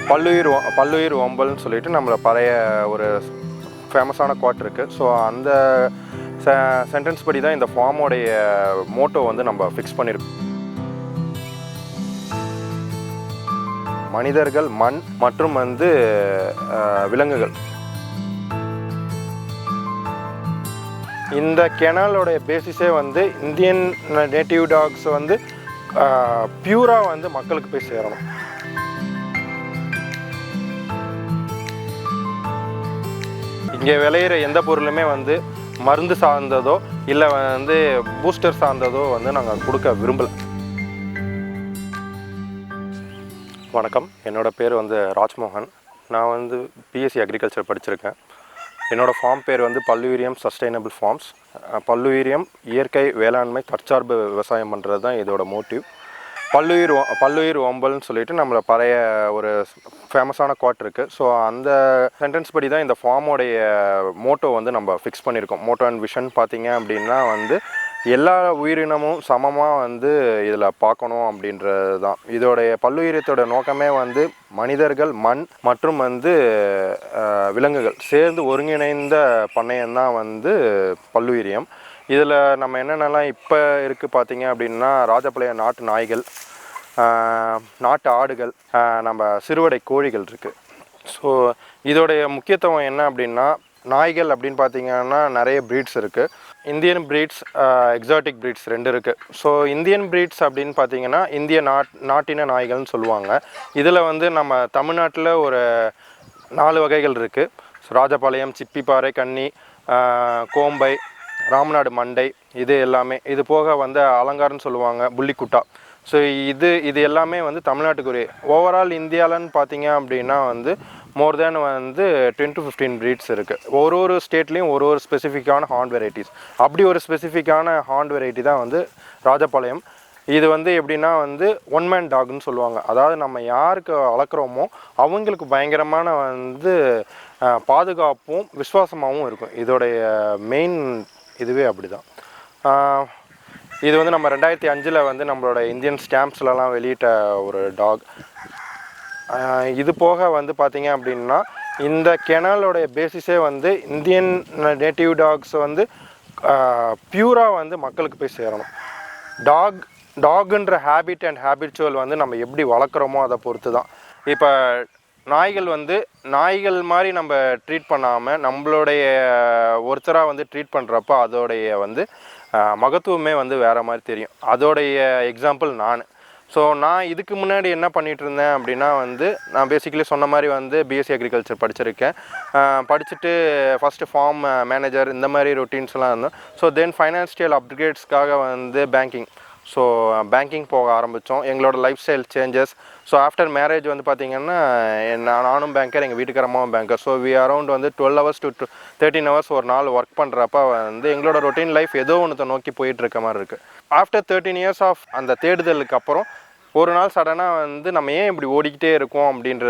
பல்லுயிர் ஓம்பல்னு சொல்லிட்டு நம்மள பழைய ஒரு ஃபேமஸான குவாட் இருக்குது. ஸோ அந்த சென்டென்ஸ் படி தான் இந்த ஃபார்மோடைய மோட்டோ வந்து நம்ம ஃபிக்ஸ் பண்ணியிருக்கோம். மனிதர்கள், மண் மற்றும் வந்து விலங்குகள். இந்த கெனாலோடைய பேசிஸே வந்து இந்தியன் நேட்டிவ் டாக்ஸ் வந்து பியூராக வந்து மக்களுக்கு போய் சேரணும். இங்கே விளையிற எந்த பொருளுமே வந்து மருந்து சார்ந்ததோ இல்லை வந்து பூஸ்டர் சார்ந்ததோ வந்து நாங்கள் கொடுக்க விரும்பலை. வணக்கம், என்னோடய பேர் வந்து ராஜ்மோகன். நான் வந்து பிஎஸ்சி அக்ரிகல்ச்சர் படிச்சிருக்கேன். என்னோடய ஃபார்ம் பேர் வந்து பல்லுயிரியம் சஸ்டைனபிள் ஃபார்ம்ஸ். பல்லுயிரியம் இயற்கை வேளாண்மை தற்சார்பு விவசாயம் பண்ணுறது தான் இதோட மோட்டிவ். பல்லுயிர் ஓம்பல்னு சொல்லிட்டு நம்மள பழைய ஒரு ஃபேமஸான குவாட் இருக்குது. ஸோ அந்த சென்டென்ஸ் படி தான் இந்த ஃபார்மோடைய மோட்டோ வந்து நம்ம ஃபிக்ஸ் பண்ணியிருக்கோம். மோட்டோ அண்ட் விஷன் பார்த்திங்க அப்படின்னா வந்து எல்லா உயிரினமும் சமமாக வந்து இதில் பார்க்கணும் அப்படின்றது தான். இதோடைய பல்லுயிரியத்தோட நோக்கமே வந்து மனிதர்கள், மண் மற்றும் வந்து விலங்குகள் சேர்ந்து ஒருங்கிணைந்த பண்ணையம்தான் வந்து பல்லுயிரியம். இதில் நம்ம என்னென்னலாம் இப்போ இருக்குது பார்த்திங்க அப்படின்னா ராஜபாளையம் நாட்டு நாய்கள், நாட்டு ஆடுகள், நம்ம சிறுவடை கோழிகள் இருக்குது. ஸோ இதோடைய முக்கியத்துவம் என்ன அப்படின்னா, நாய்கள் அப்படின்னு பார்த்திங்கன்னா நிறைய ப்ரீட்ஸ் இருக்குது. இந்தியன் ப்ரீட்ஸ், எக்ஸாட்டிக் ப்ரீட்ஸ் 2 இருக்குது. ஸோ இந்தியன் ப்ரீட்ஸ் அப்படின்னு பார்த்திங்கன்னா இந்திய நாட்டின நாய்கள்னு சொல்லுவாங்க. இதில் வந்து நம்ம தமிழ்நாட்டில் ஒரு 4 வகைகள் இருக்குது. ஸோ ராஜபாளையம், சிப்பிப்பாறை, கன்னி, கோம்பை, ராமநாடு மண்டை, இது எல்லாமே. இது போக வந்து அலங்காரன்னு சொல்லுவாங்க, புள்ளிக்குட்டா. ஸோ இது எல்லாமே வந்து தமிழ்நாட்டுக்குரிய. ஓவரால் இந்தியாவில்னு பார்த்தீங்க அப்படின்னா வந்து மோர் தேன் வந்து 10 to 15 ப்ரீட்ஸ் இருக்குது. ஒரு ஸ்டேட்லேயும் ஒரு ஸ்பெசிஃபிக்கான ஹார்ன் வெரைட்டிஸ். அப்படி ஒரு ஸ்பெசிஃபிக்கான ஹார்ன் வெரைட்டி தான் வந்து ராஜபாளையம். இது வந்து எப்படின்னா வந்து ஒன் மேன் டாக்னு சொல்லுவாங்க. அதாவது நம்ம யாருக்கு வளர்க்குறோமோ அவங்களுக்கு பயங்கரமான வந்து பாதுகாப்பும் விசுவாசமாகவும் இருக்கும். இதோடைய மெயின் இதுவே அப்படி தான். இது வந்து நம்ம 2005 வந்து நம்மளோட இந்தியன் ஸ்டாம்ப்ஸ்லலாம் வெளியிட்ட ஒரு டாக். இது போக வந்து பார்த்திங்க அப்படின்னா இந்த கெனாலோடைய பேசிஸே வந்து இந்தியன் நேட்டிவ் டாக்ஸ் வந்து பியூராக வந்து மக்களுக்கு போய் சேரணும். டாகுன்ற ஹேபிட் அண்ட் ஹேபிச்சுவல் வந்து நம்ம எப்படி வளர்க்குறோமோ அதை பொறுத்து தான். இப்போ நாய்கள் வந்து நாய்கள் மாதிரி நம்ம ட்ரீட் பண்ணாமல் நம்மளுடைய ஒருத்தராக வந்து ட்ரீட் பண்ணுறப்ப அதோடைய வந்து மகத்துவமே வந்து வேறு மாதிரி தெரியும். அதோடைய எக்ஸாம்பிள் நான் இதுக்கு முன்னாடி என்ன பண்ணிகிட்டு இருந்தேன் அப்படின்னா வந்து நான் பேசிக்கலி சொன்ன மாதிரி வந்து பிஎஸ்சி அக்ரிகல்ச்சர் படிச்சிருக்கேன். படிச்சுட்டு ஃபஸ்ட்டு ஃபார்ம் மேனேஜர் இந்த மாதிரி ரொட்டீன்ஸ்லாம் இருந்தோம். ஸோ தென் ஃபைனான்ஷியல் அப்கிரேட்ஸ்க்காக வந்து பேங்கிங் போக ஆரம்பித்தோம். எங்களோட life style changes. So after marriage வந்து பார்த்திங்கன்னா நானும் பேங்கர், எங்கள் வீட்டுக்காரமாவும் பேங்கர். ஸோ அரௌண்ட் வந்து 12 hours to 13 hours ஒரு நாள் ஒர்க் பண்ணுறப்ப வந்து எங்களோட ரொட்டீன் லைஃப் ஏதோ ஒன்று நோக்கி போயிட்டுருக்க மாதிரி இருக்குது. ஆஃப்டர் 13 years ஆஃப் அந்த தேடுதலுக்கு அப்புறம் ஒரு நாள் சடனாக வந்து நம்ம ஏன் இப்படி ஓடிக்கிட்டே இருக்கோம் அப்படின்ற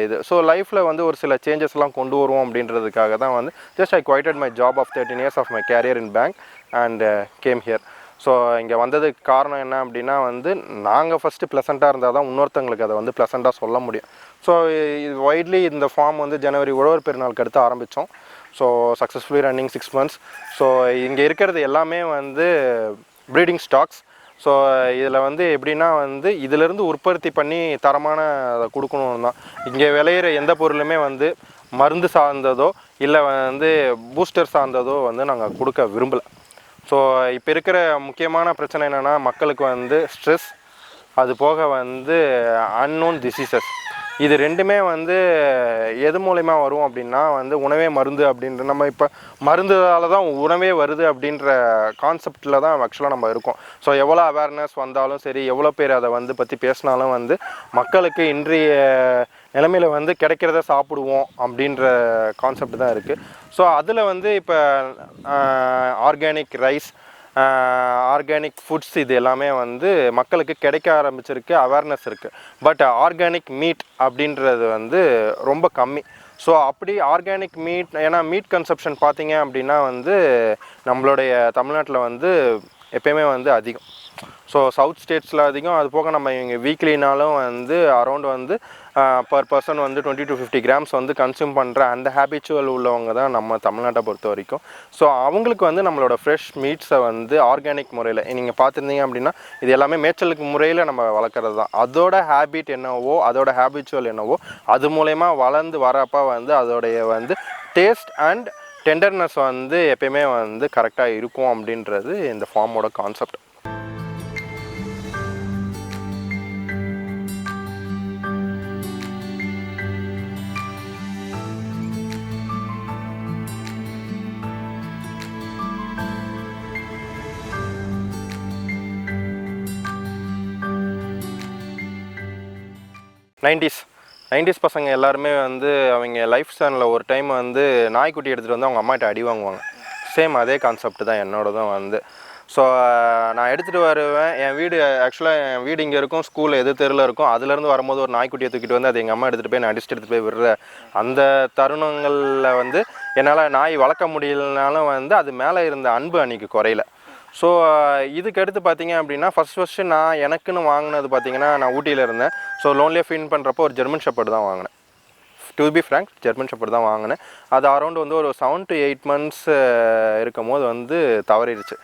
இது. ஸோ லைஃப்பில் வந்து ஒரு சில சேஞ்சஸ்லாம் கொண்டு வருவோம் அப்படின்றதுக்காக தான் வந்து just I quitted my job of 13 years of my career in bank and came here. So இங்கே வந்ததுக்கு காரணம் என்ன அப்படின்னா வந்து நாங்கள் ஃபஸ்ட்டு ப்ளசண்ட்டாக இருந்தால் தான் இன்னொருத்தங்களுக்கு அதை வந்து ப்ளசண்ட்டாக சொல்ல முடியும். ஸோ இது வைட்லி இந்த ஃபார்ம் வந்து ஜனவரி உழவர் பெருநாளுக்கு அடுத்து ஆரம்பித்தோம். So successfully running 6 months. So இங்கே இருக்கிறது எல்லாமே வந்து ப்ரீடிங் ஸ்டாக்ஸ். ஸோ இதில் வந்து எப்படின்னா வந்து இதிலேருந்து உற்பத்தி பண்ணி தரமான அதை கொடுக்கணும் தான். இங்கே விளையிற எந்த பொருளுமே வந்து மருந்து சார்ந்ததோ இல்லை வந்து பூஸ்டர் சார்ந்ததோ வந்து நாங்கள் கொடுக்க விரும்பலை. ஸோ இப்போ இருக்கிற முக்கியமான பிரச்சனை என்னென்னா மக்களுக்கு வந்து ஸ்ட்ரெஸ், அது போக வந்து அன்னோன் டிசீசஸ். இது ரெண்டுமே வந்து எது மூலயமா வரும் அப்படின்னா வந்து உணவே மருந்து அப்படின்ற நம்ம இப்போ மருந்தால் தான் உணவே வருது அப்படின்ற கான்செப்டில் தான் ஆக்சுவலாக நம்ம இருக்கோம். ஸோ எவ்வளோ அவேர்னஸ் வந்தாலும் சரி, எவ்வளோ பேர் அதை வந்து பற்றி பேசினாலும் வந்து மக்களுக்கு இன்றைய நிலைமையில் வந்து கிடைக்கிறத சாப்பிடுவோம் அப்படின்ற கான்செப்ட் தான் இருக்குது. ஸோ அதில் வந்து இப்போ ஆர்கானிக் ரைஸ், ஆர்கானிக் ஃபுட்ஸ் இது எல்லாமே வந்து மக்களுக்கு கிடைக்க ஆரம்பிச்சிருக்கு, அவேர்னஸ் இருக்குது. பட் ஆர்கானிக் மீட் அப்படின்றது வந்து ரொம்ப கம்மி. ஸோ அப்படி ஆர்கானிக் மீட், ஏன்னா மீட் கன்சப்ஷன் பார்த்தீங்க அப்படின்னா வந்து நம்மளுடைய தமிழ்நாட்டில் வந்து எப்பயுமே வந்து அதிகம். ஸோ சவுத் ஸ்டேட்ஸில் அதிகம். அது போக நம்ம இங்கே வீக்லினாலும் வந்து அரௌண்ட் வந்து பர் பர்சன் வந்து 20 to 50 கிராம்ஸ் வந்து கன்சியூம் பண்ணுற அந்த ஹேபிச்சுவல் உள்ளவங்க தான் நம்ம தமிழ்நாட்டை பொறுத்த வரைக்கும். ஸோ அவங்களுக்கு வந்து நம்மளோட ஃப்ரெஷ் மீட்ஸை வந்து ஆர்கானிக் முறையில் நீங்கள் பார்த்துருந்தீங்க அப்படின்னா இது எல்லாமே மேய்ச்சலுக்கு முறையில் நம்ம வளர்க்குறது தான். அதோட ஹேபிட் என்னவோ, அதோட ஹேபிச்சுவல் என்னவோ, அது மூலயமா வளர்ந்து வரப்போ வந்து அதோடைய வந்து டேஸ்ட் அண்ட் டெண்டர்னஸ் வந்து எப்பயுமே வந்து கரெக்டாக இருக்கும் அப்படின்றது இந்த ஃபார்மோட கான்செப்ட். நைன்டிஸ் பசங்க எல்லாருமே வந்து அவங்க லைஃப் ஸ்டைலில் ஒரு டைம் வந்து நாய்க்குட்டி எடுத்துகிட்டு வந்து அவங்க அம்மாட்ட அடி வாங்குவாங்க. சேம் அதே கான்செப்ட் தான் என்னோடதும் வந்து. ஸோ நான் எடுத்துகிட்டு வருவேன். என் வீடு இங்கே இருக்கும், ஸ்கூல் எது தெருவில் இருக்கும். அதுலேருந்து வரும்போது ஒரு நாய்க்குட்டியை தூக்கிட்டு வந்து அது எங்கள் அம்மா எடுத்துகிட்டு போய் நான் அடிச்சுட்டு எடுத்துகிட்டு போய் விடுற அந்த தருணங்களில் வந்து என்னால் நாய் வளர்க்க முடியலனாலும் வந்து அது மேலே இருந்த அன்பு அன்றைக்கி குறையில. ஸோ இதுக்கு அடுத்து பார்த்தீங்க அப்படின்னா ஃபஸ்ட்டு நான் எனக்குன்னு வாங்கினது பார்த்தீங்கன்னா, நான் ஊட்டியில் இருந்தேன். ஸோ லோன்லியாக ஃபீல் பண்ணுறப்போ ஒரு ஜெர்மன் ஷெப்பர்டு தான் வாங்கினேன். To be frank German shepherd தான் வாங்கினேன். அது அரௌண்ட் வந்து ஒரு 7 to 8 months இருக்கும் போது வந்து தவறிடுச்சு.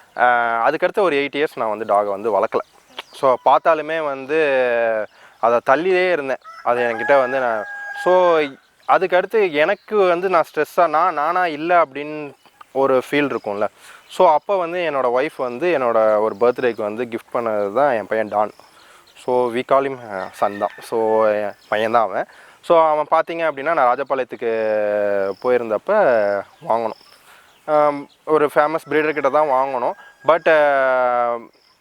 அதுக்கடுத்து ஒரு 8 years நான் வந்து டாகை வந்து வளர்க்கலை. ஸோ பார்த்தாலுமே வந்து அதை தள்ளியே இருந்தேன். அது என்கிட்ட வந்து அதுக்கடுத்து எனக்கு வந்து நான் ஸ்ட்ரெஸ்ஸாக நானாக இல்லை அப்படின்னு ஒரு ஃபீல் இருக்கும்ல. ஸோ அப்போ வந்து என்னோடய ஒய்ஃப் வந்து என்னோடய ஒரு பர்த்டேக்கு வந்து கிஃப்ட் பண்ணது தான் என் பையன் Don. So we call him son தான். ஸோ என் பையன் தான் அவன். ஸோ அவன் பார்த்தீங்க அப்படின்னா நான் ராஜபாளையத்துக்கு போயிருந்தப்போ வாங்கினோம். ஒரு ஃபேமஸ் ப்ரீடர்கிட்ட தான் வாங்கினோம். பட்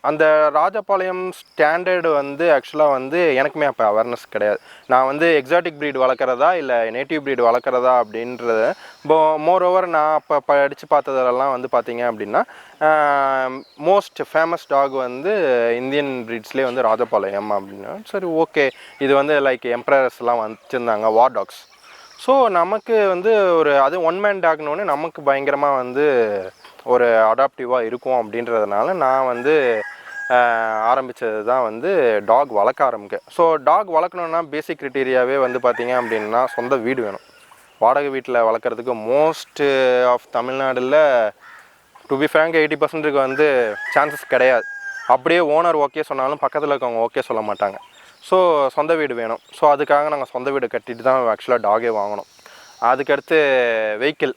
அந்த ராஜபாளையம் ஸ்டாண்டர்டு வந்து ஆக்சுவலாக வந்து எனக்குமே அப்போ அவேர்னஸ் கிடையாது. நான் வந்து எக்ஸாட்டிக் ப்ரீட் வளர்க்குறதா இல்லை நேட்டிவ் ப்ரீட் வளர்க்குறதா அப்படின்றத மோர் ஓவர் நான் அப்போ படித்து பார்த்ததெல்லாம் வந்து பார்த்தீங்க அப்படின்னா மோஸ்ட் ஃபேமஸ் டாக் வந்து இந்தியன் ப்ரீட்ஸ்லேயே வந்து ராஜபாளையம் அப்படின்னா சரி ஓகே. இது வந்து லைக் எம்ப்ரர்ஸ்லாம் வச்சுருந்தாங்க, வார் டாக்ஸ். ஸோ நமக்கு வந்து அது ஒன் மேன் டாக்னோடனே நமக்கு பயங்கரமாக வந்து ஒரு அடாப்டிவாக இருக்கும் அப்படின்றதுனால நான் வந்து ஆரம்பித்தது தான் வந்து டாக் வளர்க்க ஆரம்பிக்க. ஸோ டாக் வளர்க்கணுன்னா பேசிக் க்ரைட்டீரியாவே வந்து பார்த்திங்க அப்படின்னா சொந்த வீடு வேணும். வாடகை வீட்டில் வளர்க்குறதுக்கு மோஸ்ட் ஆஃப் தமிழ்நாடுல டு பி ஃப்ராங்க் 80% வந்து சான்சஸ் கிடையாது. அப்படியே ஓனர் ஓகே சொன்னாலும் பக்கத்தில் இருக்கவங்க ஓகே சொல்ல மாட்டாங்க. ஸோ சொந்த வீடு வேணும். ஸோ அதுக்காக நாங்கள் சொந்த வீடு கட்டிட்டு தான் ஆக்சுவலாக டாகே வாங்கினோம். அதுக்கடுத்து வெஹிக்கிள்.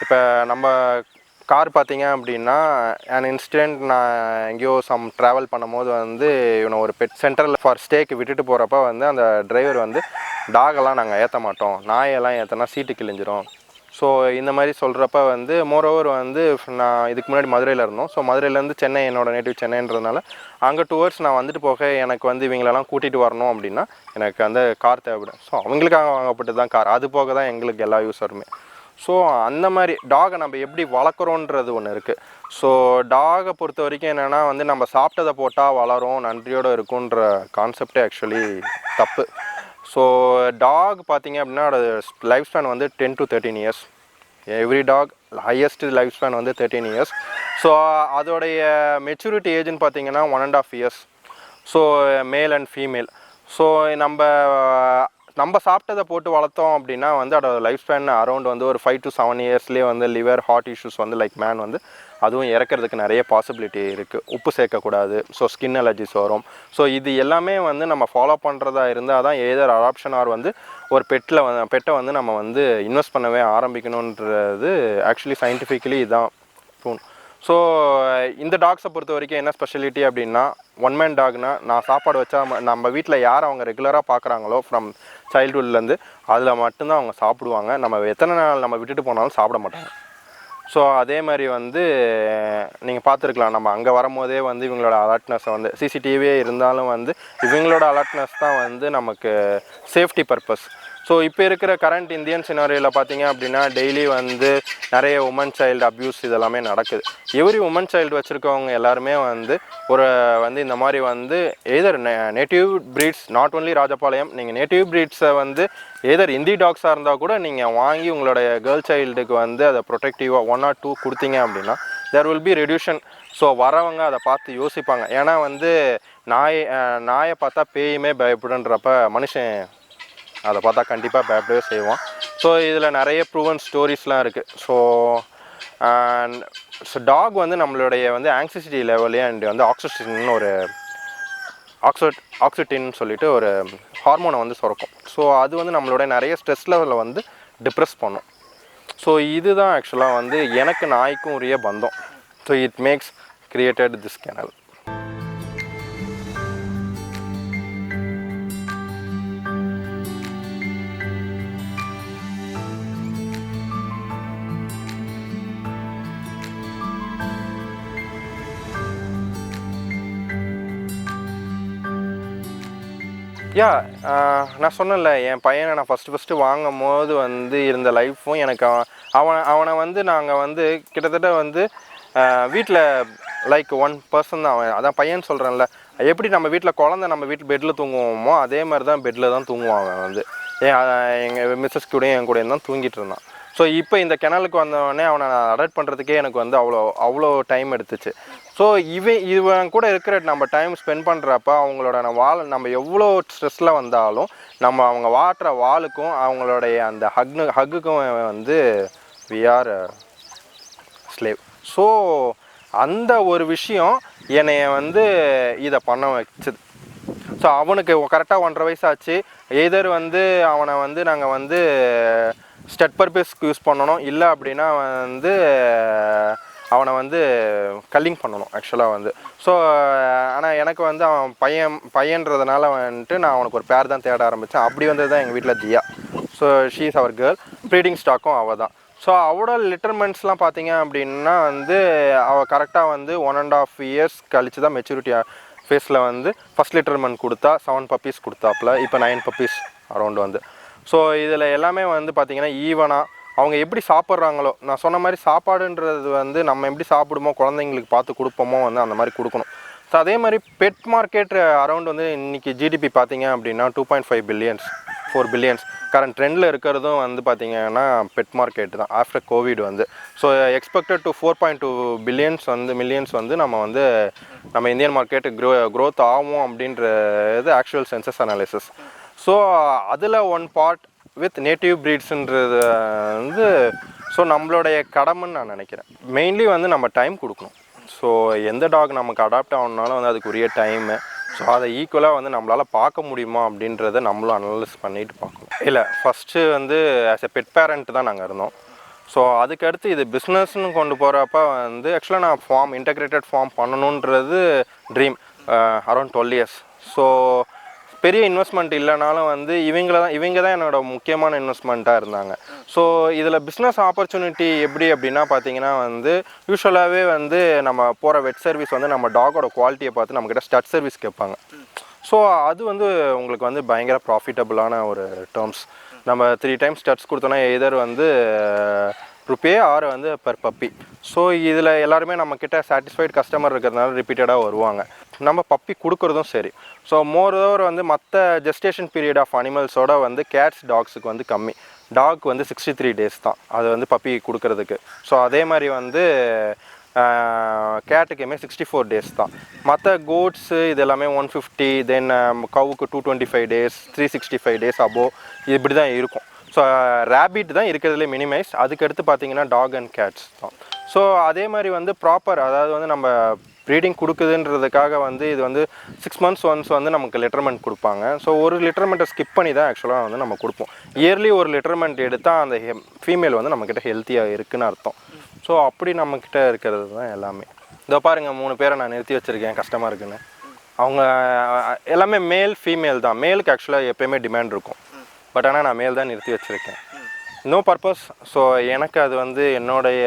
இப்போ நம்ம கார் பார்த்தீங்க அப்படின்னா அன் இன்ஸ்டன்ட் நான் எங்கேயோ ட்ராவல் பண்ணும்போது வந்து இவனை ஒரு பெட் சென்டரில் ஃபார் ஸ்டேக்கு விட்டுட்டு போகிறப்ப வந்து அந்த டிரைவர் வந்து டாகெல்லாம் நாங்கள் ஏற்ற மாட்டோம், நாயெல்லாம் ஏற்றினா சீட்டு கிழிஞ்சிரும். ஸோ இந்த மாதிரி சொல்கிறப்ப வந்து மோரோவர் வந்து நான் இதுக்கு முன்னாடி மதுரையில் இருந்தோம். ஸோ மதுரையிலேருந்து சென்னை, என்னோடய நேட்டிவ் சென்னைன்றதுனால அங்கே 2 hours நான் வந்துட்டு போக எனக்கு வந்து இவங்களெல்லாம் கூட்டிகிட்டு வரணும் அப்படின்னா எனக்கு அந்த கார் தேவைப்படும். ஸோ அவங்களுக்காக வாங்கப்பட்டு தான் கார். அது போக தான் எங்களுக்கு எல்லா யூஸருமே. ஸோ அந்த மாதிரி டாகை நம்ம எப்படி வளர்க்குறோன்றது ஒன்று இருக்குது. ஸோ டாகை பொறுத்த வரைக்கும் என்னென்னா வந்து நம்ம சாப்பிட்டதை போட்டால் வளரும், நன்றியோடு இருக்குன்ற கான்செப்டே ஆக்சுவலி தப்பு. ஸோ டாக் பார்த்திங்க அப்படின்னா அதோட லைஃப் ஸ்பேன் வந்து 10 to 13 years. Every dog highest life span வந்து 13 years. ஸோ அதோடைய மெச்சூரிட்டி ஏஜ்னு பார்த்திங்கன்னா 1.5 years. So male and female. So நம்ம சாப்பிட்டதை போட்டு வளர்த்தோம் அப்படின்னா வந்து அதோட லைஃப் ஸ்பேன் அரௌண்ட் வந்து ஒரு 5 to 7 yearsலேயே வந்து லிவர், ஹார்ட் இஷ்யூஸ் வந்து லைக் மேன் வந்து அதுவும் இறக்கிறதுக்கு நிறைய பாசிபிலிட்டி இருக்குது. உப்பு சேர்க்கக்கூடாது, ஸோ ஸ்கின் அலர்ஜிஸ் வரும். ஸோ இது எல்லாமே வந்து நம்ம ஃபாலோ பண்ணுறதா இருந்தால் தான் எதர் அடாப்ஷன் ஆர் வந்து ஒரு பெட்டை வந்து நம்ம வந்து இன்வெஸ்ட் பண்ணவே ஆரம்பிக்கணுன்றது ஆக்சுவலி சயின்டிஃபிக்கலி இதுதான் ப்ரூன். ஸோ இந்த டாக்ஸை பொறுத்த வரைக்கும் என்ன ஸ்பெஷாலிட்டி அப்படின்னா ஒன் மேன் டாக்னா நான் சாப்பாடு வச்சா நம்ம வீட்டில் யார் அவங்க ரெகுலராக பார்க்குறாங்களோ ஃப்ரம் சைல்டுஹுட்லேருந்து அதில் மட்டும்தான் அவங்க சாப்பிடுவாங்க. நம்ம எத்தனை நாள் நம்ம விட்டுட்டு போனாலும் சாப்பிட மாட்டாங்க. ஸோ அதே மாதிரி வந்து நீங்கள் பார்த்துருக்கலாம், நம்ம அங்கே வரும்போதே வந்து இவங்களோட அலர்ட்னஸை வந்து சிசிடிவியே இருந்தாலும் வந்து இவங்களோட அலர்ட்னஸ் தான் வந்து நமக்கு சேஃப்டி பர்பஸ். ஸோ இப்போ இருக்கிற கரண்ட் இந்தியன் சினாரியோவில் பார்த்தீங்க அப்படின்னா டெய்லி வந்து நிறைய உமன் சைல்டு அப்யூஸ் இதெல்லாமே நடக்குது. எவ்ரி உமன் சைல்டு வச்சுருக்கவங்க எல்லாருமே வந்து ஒரு வந்து இந்த மாதிரி வந்து either native breeds, not only Rajapalayam, நீங்கள் நேட்டிவ் ப்ரீட்ஸை வந்து எதர் இந்தி டாக்ஸாக இருந்தால் கூட நீங்கள் வாங்கி உங்களுடைய கேர்ள் சைல்டுக்கு வந்து அதை ப்ரொடெக்டிவாக 1 or 2 கொடுத்தீங்க அப்படின்னா there will be reduction. So வரவங்க அதை பார்த்து யோசிப்பாங்க. ஏன்னா வந்து நாயை பார்த்தா பேயுமே பயப்படுன்றப்ப மனுஷன் அதை பார்த்தா கண்டிப்பாக பயப்படவே செய்வான். ஸோ இதில் நிறைய ப்ரூவன் ஸ்டோரிஸ்லாம் இருக்குது. ஸோ டாக் வந்து நம்மளுடைய வந்து ஆங்ஸைட்டி லெவலே அண்ட் வந்து ஆக்சிட்டின் சொல்லிட்டு ஒரு ஹார்மோனை வந்து சுரக்கும். ஸோ அது வந்து நம்மளுடைய நிறைய ஸ்ட்ரெஸ் லெவலில் வந்து டிப்ரெஸ் பண்ணும். ஸோ இதுதான் ஆக்சுவலாக வந்து எனக்கு நாய்க்கும் உரிய பந்தம். So it makes created this canal. நான் சொன்னேன்ல, என் பையனை நான் ஃபஸ்ட்டு வாங்கும் போது வந்து இருந்த லைஃப்பும் எனக்கு அவனை வந்து நாங்கள் வந்து கிட்டத்தட்ட வந்து வீட்டில் லைக் 1% தான் அவன். அதான் பையன் சொல்கிறேன்ல, எப்படி நம்ம வீட்டில் குழந்தை நம்ம வீட்டில் பெட்டில் தூங்குவோமோ அதே மாதிரி தான் பெட்டில் தான் தூங்குவான் அவன் வந்து. எங்கள் மிஸ்ஸஸ் கூடயும் என் கூடயும் தான் தூங்கிட்டு இருந்தான். ஸோ இப்போ இந்த கிணலுக்கு வந்தவொடனே அவனை அடாப்ட் பண்ணுறதுக்கே எனக்கு வந்து அவ்வளோ டைம் எடுத்துச்சு. ஸோ இவன் கூட இருக்கிற நம்ம டைம் ஸ்பெண்ட் பண்ணுறப்ப அவங்களோட நம்ம எவ்வளோ ஸ்ட்ரெஸ்ஸில் வந்தாலும் அவங்க வாட்டுற வாளுக்கும் அவங்களுடைய அந்த ஹக்குக்கும் வந்து வி ஆர் ஸ்லேவ். ஸோ அந்த ஒரு விஷயம் என்னைய வந்து இதை பண்ண வச்சுது. ஸோ அவனுக்கு கரெக்டாக 1.5 வயசு ஆச்சு. எதர் வந்து அவனை வந்து நாங்கள் வந்து ஸ்டட் பர்பஸ்க்கு யூஸ் பண்ணணும், இல்லை அப்படின்னா வந்து அவனை வந்து கல்லிங் பண்ணணும் ஆக்சுவலாக வந்து. ஸோ ஆனால் எனக்கு வந்து அவன் பையன்றதுனால வந்துட்டு நான் அவனுக்கு ஒரு பேர் தான் தேட ஆரம்பித்தேன். அப்படி வந்தது தான் எங்கள் வீட்டில் Diya. So she is our girl. Breeding ஸ்டாக்கும் அவள் தான். ஸோ அவளோட லிட்டர்மெண்ட்ஸ்லாம் பார்த்தீங்க அப்படின்னா வந்து அவள் கரெக்டாக வந்து 1.5 years கழிச்சு தான் மெச்சூரிட்டி ஃபேஸில் வந்து ஃபஸ்ட் லிட்டர்மெண்ட் கொடுத்தா. 7 puppies கொடுத்தாப்புல. இப்போ 9 puppies அரௌண்ட் வந்து. ஸோ இதில் எல்லாமே வந்து பார்த்திங்கன்னா ஈவனாக அவங்க எப்படி சாப்பிட்றாங்களோ, நான் சொன்ன மாதிரி சாப்பாடுன்றது வந்து நம்ம எப்படி சாப்பிடுமோ குழந்தைங்களுக்கு பார்த்து கொடுப்போமோ வந்து அந்த மாதிரி கொடுக்கணும். ஸோ அதே மாதிரி பெட் மார்க்கெட் அரௌண்ட் வந்து இன்றைக்கி ஜிடிபி பார்த்திங்க அப்படின்னா 2.5 billions 4 billions கரண்ட் ட்ரெண்டில் இருக்கிறதும் வந்து பார்த்திங்கன்னா பெட் மார்க்கெட் தான் ஆஃப்டர் கோவிட் வந்து. So expected to 4.2 billions millions வந்து நம்ம இந்தியன் மார்க்கெட் க்ரோத் ஆகும் அப்படின்றது ஆக்சுவல் சென்சஸ் அனாலிசிஸ். ஸோ அதில் ஒன் பார்ட் வித் நேட்டிவ் ப்ரீட்ஸுன்றது வந்து ஸோ நம்மளுடைய கடமைன்னு நான் நினைக்கிறேன். மெயின்லி வந்து நம்ம டைம் கொடுக்கணும். ஸோ எந்த டாக் நமக்கு அடாப்ட் ஆகணுனாலும் வந்து அதுக்குரிய டைமு. ஸோ அதை ஈக்குவலாக வந்து நம்மளால் பார்க்க முடியுமா அப்படின்றத நம்மளும் அனலைஸ் பண்ணிட்டு பார்க்கணும். இல்லை, ஃபஸ்ட்டு வந்து ஆஸ் எ பெட் பேரண்ட் தான் நாங்கள் இருந்தோம். ஸோ அதுக்கடுத்து இது பிஸ்னஸ்ன்னு கொண்டு போகிறப்ப வந்து ஆக்சுவலாக நான் இன்டெகிரேட்டட் ஃபார்ம் பண்ணணுன்றது ட்ரீம் அரௌண்ட் 12 years. ஸோ பெரிய இன்வெஸ்ட்மெண்ட் இல்லைனாலும் வந்து இவங்க தான் என்னோட முக்கியமான இன்வெஸ்ட்மெண்ட்டாக இருந்தாங்க. ஸோ இதில் பிஸ்னஸ் ஆப்பர்ச்சுனிட்டி எப்படி அப்படின்னா பார்த்தீங்கன்னா வந்து யூஸ்வலாகவே வந்து நம்ம போகிற வெட் சர்வீஸ் வந்து நம்ம டாகோட குவாலிட்டியை பார்த்து நம்மக்கிட்ட ஸ்டட் சர்வீஸ் கேட்பாங்க. ஸோ அது வந்து உங்களுக்கு வந்து பயங்கர ப்ராஃபிட்டபுளான ஒரு டேர்ம்ஸ். நம்ம 3 times ஸ்டட்ஸ் கொடுத்தோன்னா எதர் வந்து ருப்பே ஆர் வந்து பெர் பப்பி. ஸோ இதில் எல்லாருமே நம்மக்கிட்ட சாட்டிஸ்ஃபைட் கஸ்டமர் இருக்கிறதுனால ரிப்பீட்டடாக வருவாங்க. நம்ம பப்பி கொடுக்குறதும் சரி. ஸோ மோரோவர் வந்து மற்ற ஜெஸ்டேஷன் பீரியட் ஆஃப் அனிமல்ஸோட வந்து கேட்ஸ் டாக்ஸுக்கு வந்து கம்மி. டாக் வந்து 63 days தான் அது வந்து பப்பி கொடுக்கறதுக்கு. ஸோ அதே மாதிரி வந்து கேட்டுக்குமே 64 days தான். மற்ற கோட்ஸு இது எல்லாமே 150, தென் கவுக்கு 225 days, 365 days அபோவ் இப்படி தான் இருக்கும். ஸோ ரேபிட் தான் இருக்கிறதுலே மினிமைஸ். அதுக்கடுத்து பார்த்தீங்கன்னா டாக் அண்ட் கேட்ஸ் தான். ஸோ அதே மாதிரி வந்து ப்ராப்பர், அதாவது வந்து நம்ம ப்ரீடிங் கொடுக்குதுன்றதுக்காக வந்து இது வந்து 6 months ஒன்ஸ் வந்து நமக்கு லிட்டர்மெண்ட் கொடுப்பாங்க. ஸோ ஒரு லிட்டர்மெண்ட்டை ஸ்கிப் பண்ணி தான் ஆக்சுவலாக வந்து நம்ம கொடுப்போம். இயர்லி ஒரு லிட்டர்மெண்ட் எடுத்தால் அந்த ஃபீமேல் வந்து நம்மக்கிட்ட ஹெல்த்தியாக இருக்குதுன்னு அர்த்தம். ஸோ அப்படி நம்மக்கிட்ட இருக்கிறது தான் எல்லாமே. இதோ பாருங்கள், 3 பேரை நான் நிறுத்தி வச்சுருக்கேன் கஷ்டமாக இருக்குன்னு. அவங்க எல்லாமே மேல் ஃபீமேல் தான். மேலுக்கு ஆக்சுவலாக எப்போயுமே டிமாண்ட் இருக்கும். பட் ஆனால் நான் மேல் தான் நிறுத்தி வச்சுருக்கேன். No purpose. ஸோ எனக்கு அது வந்து என்னுடைய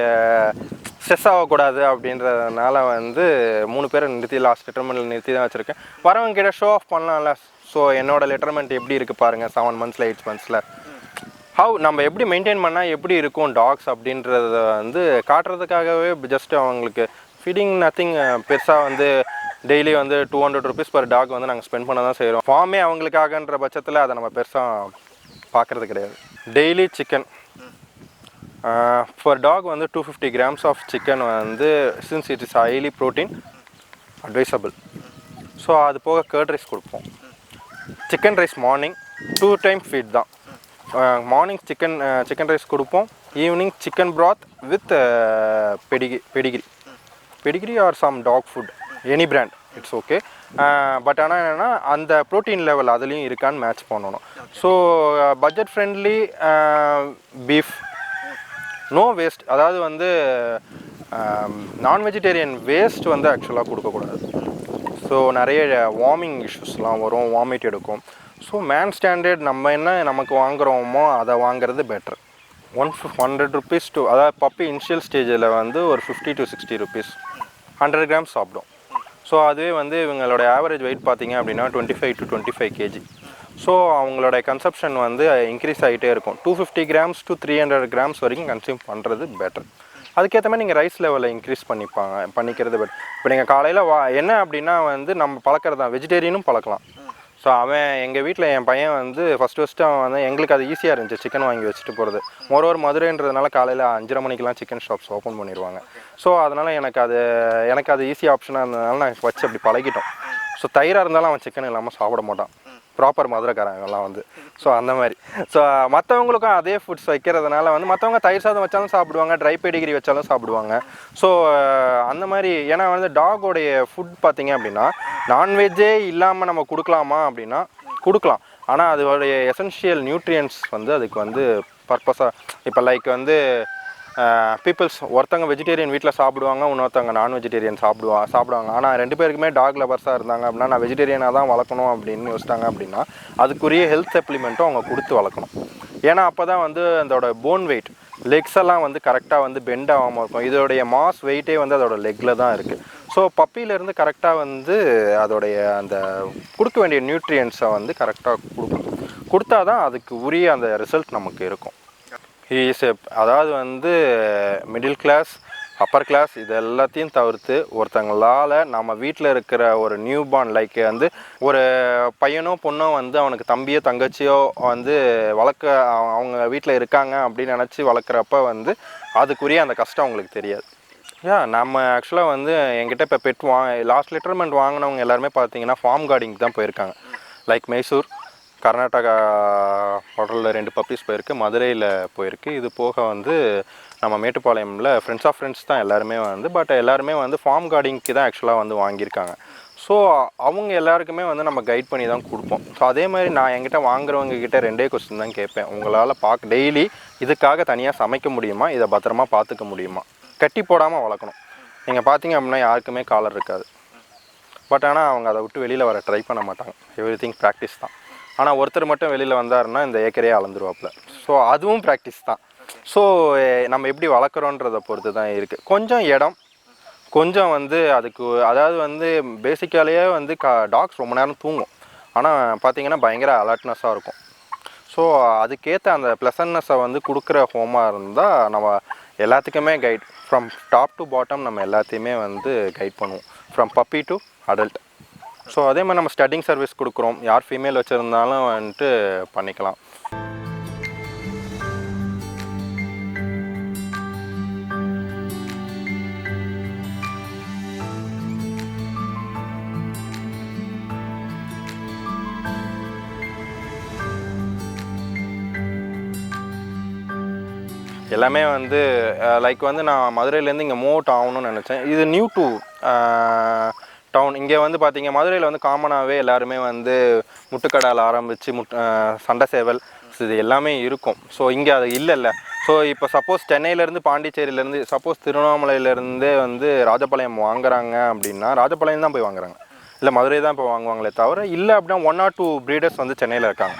ஸ்ட்ரெஸ் ஆகக்கூடாது அப்படின்றதுனால வந்து 3 பேரை நிறுத்தி லாஸ்ட் லிட்டர்மெண்ட்டில் நிறுத்தி தான் வச்சுருக்கேன். வரவங்க கிட்ட ஷோ ஆஃப் பண்ணலாம்ல. ஸோ என்னோட லெட்டர்மெண்ட் எப்படி இருக்குது பாருங்கள் 7 months 8 months ஹவு நம்ம எப்படி மெயின்டைன் பண்ணால் எப்படி இருக்கும் டாக்ஸ் அப்படின்றத வந்து காட்டுறதுக்காகவே ஜஸ்ட் அவங்களுக்கு ஃபீடிங் நத்திங் பெருசாக வந்து டெய்லி வந்து 200 rupees per டாக் வந்து நாங்கள் ஸ்பெண்ட் பண்ண தான் செய்கிறோம். ஃபார்மே அவங்களுக்காகன்ற பட்சத்தில் அதை நம்ம பெருசாக பார்க்குறது கிடையாது. டெய்லி சிக்கன் ஃபார் டாக் வந்து 250 grams ஆஃப் சிக்கன் வந்து since it is highly protein advisable. So அது போக கர்ட் ரைஸ் கொடுப்போம். Chicken rice morning 2 time feed தான். மார்னிங் சிக்கன் ரைஸ் கொடுப்போம், evening chicken broth with Pedigree or some dog food any brand it's okay. But ஆனால் என்னென்னா அந்த protein level அதுலேயும் இருக்கான்னு மேட்ச் பண்ணணும். So budget friendly beef, no waste. அதாவது வந்து நான் வெஜிடேரியன் வேஸ்ட் வந்து ஆக்சுவலாக கொடுக்கக்கூடாது. ஸோ நிறைய வார்மிங் இஷ்யூஸ்லாம் வரும், வாமிட் எடுக்கும். ஸோ மேன் ஸ்டாண்டர்ட் நம்ம என்ன நமக்கு வாங்குகிறோமோ அதை வாங்குறது பெட்டர். 100 rupees to அதாவது பப்பி இனிஷியல் ஸ்டேஜில் வந்து ஒரு 50 to 60 rupees 100 grams சாப்பிடும். ஸோ அதுவே வந்து இவங்களோட ஆவரேஜ் வெயிட் பார்த்திங்க அப்படின்னா 25 to 25 kg. ஸோ அவங்களோட கன்சப்ஷன் வந்து இன்க்ரீஸ் ஆகிட்டே இருக்கும். 250 grams to 300 grams வரைக்கும் கன்சியூம் பண்ணுறது பெட்டர். அதுக்கேற்ற மாதிரி நீங்கள் ரைஸ் லெவலில் இன்க்ரீஸ் பண்ணிக்கிறது பெட்டர். இப்போ நீங்கள் காலையில் என்ன அப்படின்னா வந்து நம்ம பழக்கிறது தான், வெஜிடேரியனும் பழக்கலாம். ஸோ அவன் எங்கள் வீட்டில் என் பையன் வந்து ஃபஸ்ட்டு அவன் வந்து எங்களுக்கு அது ஈஸியாக இருந்துச்சு சிக்கன் வாங்கி வச்சுட்டு போகிறது. மோரோவர் மதுரைன்றதுனால காலையில் 5:30 மணிக்கெலாம் சிக்கன் ஷாப்ஸ் ஓப்பன் பண்ணிடுவாங்க. ஸோ அதனால் எனக்கு அது ஈஸி ஆப்ஷனாக இருந்ததுனால நான் வச்சு அப்படி பழகிட்டோம். ஸோ தயிராக இருந்தாலும் அவன் சிக்கன் இல்லாமல் சாப்பிட மாட்டான், ப்ராப்பர் மதுரைக்காரங்கெல்லாம் வந்து. ஸோ அந்த மாதிரி ஸோ மற்றவங்களுக்கும் அதே ஃபுட்ஸ் வைக்கிறதுனால வந்து மற்றவங்க தயிர் சாதம் வச்சாலும் சாப்பிடுவாங்க, ட்ரை பெடிகிரி வச்சாலும் சாப்பிடுவாங்க. ஸோ அந்த மாதிரி ஏன்னா வந்து டாகோடைய ஃபுட் பார்த்திங்க அப்படின்னா நான்வெஜ்ஜே இல்லாமல் நம்ம கொடுக்கலாமா அப்படின்னா கொடுக்கலாம். ஆனால் அதோடைய எசென்ஷியல் நியூட்ரியன்ஸ் வந்து அதுக்கு வந்து பர்பஸாக இப்போ லைக் வந்து பீப்புள்ஸ் ஒருத்தவங்க வெஜிடேரியன் வீட்டில் சாப்பிடுவாங்க, இன்னொருத்தவங்க நான் வெஜிடேரியன் சாப்பிடுவாங்க. ஆனால் 2 பேருக்குமே டாக் லவர்ஸாக இருந்தாங்க அப்படின்னா நான் வெஜிடேரியனாக தான் வளர்க்கணும் அப்படின்னு யோசிச்சிட்டாங்க அப்படின்னா அதுக்குரிய ஹெல்த் சப்ளிமெண்ட்டும் அவங்க கொடுத்து வளர்க்கணும். ஏன்னா அப்போ தான் வந்து அதோட போன் வெயிட் லெக்ஸ் எல்லாம் வந்து கரெக்டாக வந்து பெண்ட் ஆகாமல் இருக்கும். இதோடைய மாஸ் வெயிட்டே வந்து அதோட லெக்கில் தான் இருக்குது. ஸோ பப்பியிலேருந்து கரெக்டாக வந்து அதோடைய அந்த கொடுக்க வேண்டிய நியூட்ரியன்ஸை வந்து கரெக்டாக கொடுத்தா தான் அதுக்கு உரிய அந்த ரிசல்ட் நமக்கு இருக்கும். அதாவது வந்து மிடில் கிளாஸ் அப்பர் கிளாஸ் இது எல்லாத்தையும் தவிர்த்து ஒருத்தங்களால் நம்ம வீட்டில் இருக்கிற ஒரு நியூ பார்ன் லைக் வந்து ஒரு பையனோ பொண்ணோ வந்து அவனுக்கு தம்பியோ தங்கச்சியோ வந்து அவங்க வீட்டில் இருக்காங்க அப்படின்னு நினச்சி வளர்க்குறப்ப வந்து அதுக்குரிய அந்த கஷ்டம் அவங்களுக்கு தெரியாது. நம்ம ஆக்சுவலாக வந்து என்கிட்ட இப்போ பெட் லாஸ்ட் லெட்டர்மெண்ட் வாங்கினவங்க எல்லாருமே பார்த்தீங்கன்னா ஃபார்ம் கார்டிங் தான் போயிருக்காங்க. லைக் மைசூர், கர்நாடகா ஹோட்டலில் 2 பப்பீஸ் போயிருக்கு, மதுரையில் போயிருக்கு. இது போக வந்து நம்ம மேட்டுப்பாளையமில் ஃப்ரெண்ட்ஸ் ஆஃப் ஃப்ரெண்ட்ஸ் தான் எல்லாருமே வந்து, பட் எல்லாருமே வந்து ஃபார்ம் கார்டிங்க்கு தான் ஆக்சுவலாக வந்து வாங்கியிருக்காங்க. ஸோ அவங்க எல்லாருக்குமே வந்து நம்ம கைட் பண்ணி தான் கொடுப்போம். ஸோ அதே மாதிரி நான் என்கிட்ட வாங்குறவங்க கிட்ட 2 கொஸ்டின் தான் கேட்பேன். உங்களால் டெய்லி இதுக்காக தனியாக சமைக்க முடியுமா, இதை பத்திரமா பார்த்துக்க முடியுமா, கட்டி போடாமல் வளர்க்கணும். நீங்கள் பார்த்தீங்க அப்படின்னா யாருக்குமே காலர் இருக்காது. பட் ஆனால் அவங்க அதை விட்டு வெளியில் வர ட்ரை பண்ண மாட்டாங்க. எவ்ரிதிங் ப்ராக்டிஸ் தான். ஆனால் ஒருத்தர் மட்டும் வெளியில் வந்தாருன்னா இந்த ஏக்கரே அளந்துருவாப்பில். ஸோ அதுவும் ப்ராக்டிஸ் தான். ஸோ நம்ம எப்படி வளர்க்குறோன்றதை பொறுத்து தான் இருக்குது. கொஞ்சம் இடம் கொஞ்சம் வந்து அதுக்கு அதாவது வந்து பேசிக்காலேயே வந்து டாக்ஸ் ரொம்ப நேரம் தூங்கும். ஆனால் பார்த்திங்கன்னா பயங்கர அலர்ட்னஸாக இருக்கும். ஸோ அதுக்கேற்ற அந்த ப்ளசன்ட்னஸை வந்து கொடுக்குற ஹோமாக இருந்தால் நம்ம எல்லாத்துக்குமே guide from top to bottom நம்ம எல்லாத்தையுமே வந்து கைட் பண்ணுவோம், from puppy to adult. So அதே மாதிரி நம்ம ஸ்டட்டிங் சர்வீஸ் கொடுக்குறோம். யார் ஃபீமேல் வச்சுருந்தாலும் வந்துட்டு பண்ணிக்கலாம். எல்லாமே வந்து லைக் வந்து நான் மதுரையிலேருந்து இங்கே மூவ் ஆகணும்னு நினச்சேன். இது நியூ டு டவுன். இங்கே வந்து பார்த்திங்க மதுரையில் வந்து காமனாகவே எல்லாருமே வந்து முட்டுக்கடால் ஆரம்பித்து சண்டை சேவல் இது எல்லாமே இருக்கும். ஸோ இங்கே அது இல்லைல்ல. ஸோ இப்போ சப்போஸ் சென்னையிலேருந்து பாண்டிச்சேரியிலேருந்து சப்போஸ் திருவண்ணாமலையிலேருந்தே வந்து ராஜபாளையம் வாங்குறாங்க அப்படின்னா ராஜபாளையம் தான் போய் வாங்குறாங்க, இல்லை மதுரை தான் போய் வாங்குவாங்களே தவிர இல்லை அப்படின்னா 1 or 2 ப்ரீடர்ஸ் வந்து சென்னையில் இருக்காங்க.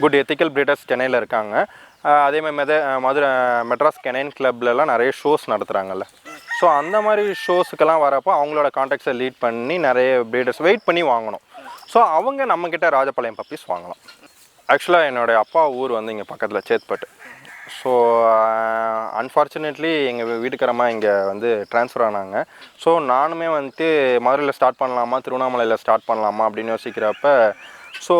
குட் எத்திக்கல் ப்ரீடர்ஸ் சென்னையில் இருக்காங்க. அதேமாதிரி மெட்ராஸ் கெனைன் கிளப்லலாம் நிறைய ஷோஸ் நடத்துகிறாங்கல்ல. ஸோ அந்த மாதிரி ஷோஸுக்கெல்லாம் வரப்போ அவங்களோட கான்டாக்ட்ஸை லீட் பண்ணி நிறைய ப்ரீடர்ஸ் வெயிட் பண்ணி வாங்கணும். ஸோ அவங்க நம்மக்கிட்ட ராஜபாளையம் பப்பீஸ் வாங்கலாம். ஆக்சுவலாக என்னோடய அப்பா ஊர் வந்து இங்கே பக்கத்தில் சேத்பட்டு. ஸோ அன்ஃபார்ச்சுனேட்லி எங்கள் வீட்டுக்காரமாக இங்கே வந்து ட்ரான்ஸ்ஃபர் ஆனாங்க. ஸோ நானுமே வந்துட்டு மதுரையில் ஸ்டார்ட் பண்ணலாமா திருவண்ணாமலையில் ஸ்டார்ட் பண்ணலாமா அப்படின்னு யோசிக்கிறப்ப ஸோ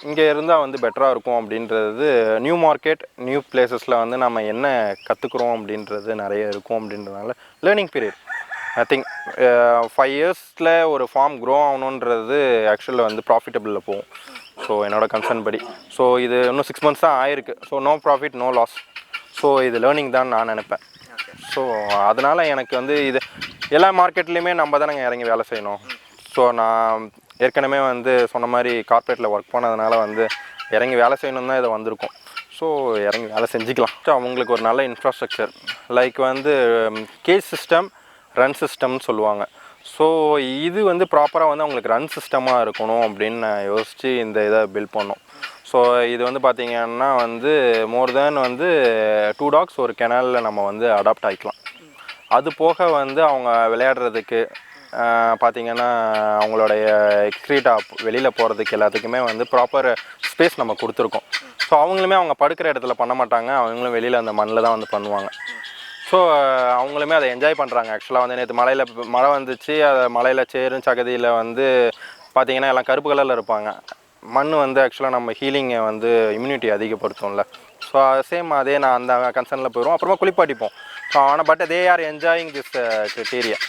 இங்கே இருந்தால் வந்து பெட்டராக இருக்கும் அப்படின்றது, நியூ மார்க்கெட் நியூ பிளேசஸில் வந்து நம்ம என்ன கற்றுக்குறோம் அப்படின்றது நிறைய இருக்கும் அப்படின்றதுனால லேர்னிங் பீரியட் ஐ திங்க் 5 இயர்ஸில் ஒரு ஃபார்ம் க்ரோ ஆகணுன்றது ஆக்சுவலில் வந்து ப்ராஃபிட்டபிளில் போகும். ஸோ என்னோடய கன்சர்ன் படி ஸோ இது இன்னும் 6 months தான் ஆயிருக்கு. So no profit no loss. So இது லேர்னிங் தான் நான் நினைப்பேன். ஸோ அதனால் எனக்கு வந்து இது எல்லா மார்க்கெட்லேயுமே நம்ம தானே இறங்கி வேலை செய்யணும். ஸோ நான் ஏற்கனவே வந்து சொன்ன மாதிரி கார்ப்பரேட்டில் ஒர்க் பண்ணதுனால வந்து இறங்கி வேலை செய்யணும் தான் இதை வந்திருக்கும். ஸோ இறங்கி வேலை செஞ்சுக்கலாம். அவங்களுக்கு ஒரு நல்ல இன்ஃப்ராஸ்ட்ரக்சர் லைக் வந்து கேஜ் சிஸ்டம் ரன் சிஸ்டம்னு சொல்லுவாங்க. ஸோ இது வந்து ப்ராப்பராக வந்து அவங்களுக்கு ரன் சிஸ்டமாக இருக்கணும் அப்படின்னு நான் யோசித்து இந்த இதை பில்ட் பண்ணோம். ஸோ இது வந்து பார்த்திங்கன்னா வந்து மோர் தேன் வந்து 2 dogs ஒரு கெனாலில் நம்ம வந்து அடாப்ட் ஆகிக்கலாம். அது போக வந்து அவங்க விளையாடுறதுக்கு பார்த்திங்கன்னா அவங்களுடைய எக்ஸ்க்ரீட்டா வெளியில் போகிறதுக்கு எல்லாத்துக்குமே வந்து ப்ராப்பர் ஸ்பேஸ் நம்ம கொடுத்துருக்கோம். ஸோ அவங்களுமே அவங்க படுக்கிற இடத்துல பண்ண மாட்டாங்க, அவங்களும் வெளியில் அந்த மண்ணில் தான் வந்து பண்ணுவாங்க. ஸோ அவங்களுமே அதை என்ஜாய் பண்ணுறாங்க. ஆக்சுவலாக வந்து நேற்று மழை வந்துச்சு, அதை மலையில் சேரும் சகதியில் வந்து பார்த்திங்கன்னா எல்லாம் கருப்பு கலரில் இருப்பாங்க. மண் வந்து ஆக்சுவலாக நம்ம ஹீலிங்கை வந்து இம்யூனிட்டி அதிகப்படுத்தும்ல. ஸோ சேம் அதே நான் அந்த கன்சர்னில் போயிடுவோம். அப்புறமா குளிப்பாட்டிப்போம். ஸோ ஆனால் but they are enjoying this criteria.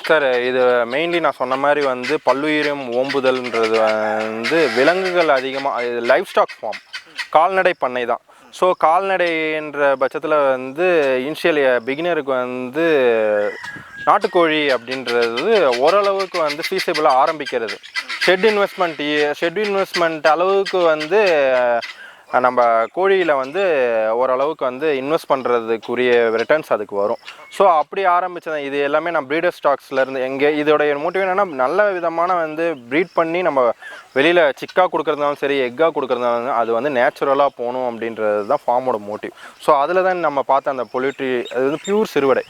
Sir இது மெயின்லி நான் சொன்ன மாதிரி வந்து பல்லுயிரும் ஓம்புதல்ன்றது வந்து விலங்குகள் அதிகமாக லைஃப் ஸ்டாக் ஃபார்ம் கால்நடை பண்ணை தான். ஸோ கால்நடைன்ற பட்சத்தில் வந்து இனிஷியல் பிகினருக்கு வந்து நாட்டுக்கோழி அப்படின்றது ஓரளவுக்கு வந்து ஃபீஸபிளாக ஆரம்பிக்கிறது. ஷெட் இன்வெஸ்ட்மெண்ட் அளவுக்கு வந்து நம்ம கோழியில் வந்து ஓரளவுக்கு வந்து இன்வெஸ்ட் பண்ணுறதுக்குரிய ரிட்டர்ன்ஸ் அதுக்கு வரும். ஸோ அப்படி ஆரம்பித்தது இது எல்லாமே நான் ப்ரீடர் ஸ்டாக்ஸ்லேருந்து இதோடைய மோட்டிவ் என்னென்னா நல்ல விதமான வந்து ப்ரீட் பண்ணி நம்ம வெளியில் சிக்காக கொடுக்குறதுனாலும் சரி எக்காக கொடுக்குறதுனாலும் அது வந்து நேச்சுரலாக போகணும் அப்படின்றது தான் ஃபார்மோட மோட்டிவ். ஸோ அதில் தான் நம்ம பார்த்த அந்த பொலிட்ரி அது வந்து பியூர்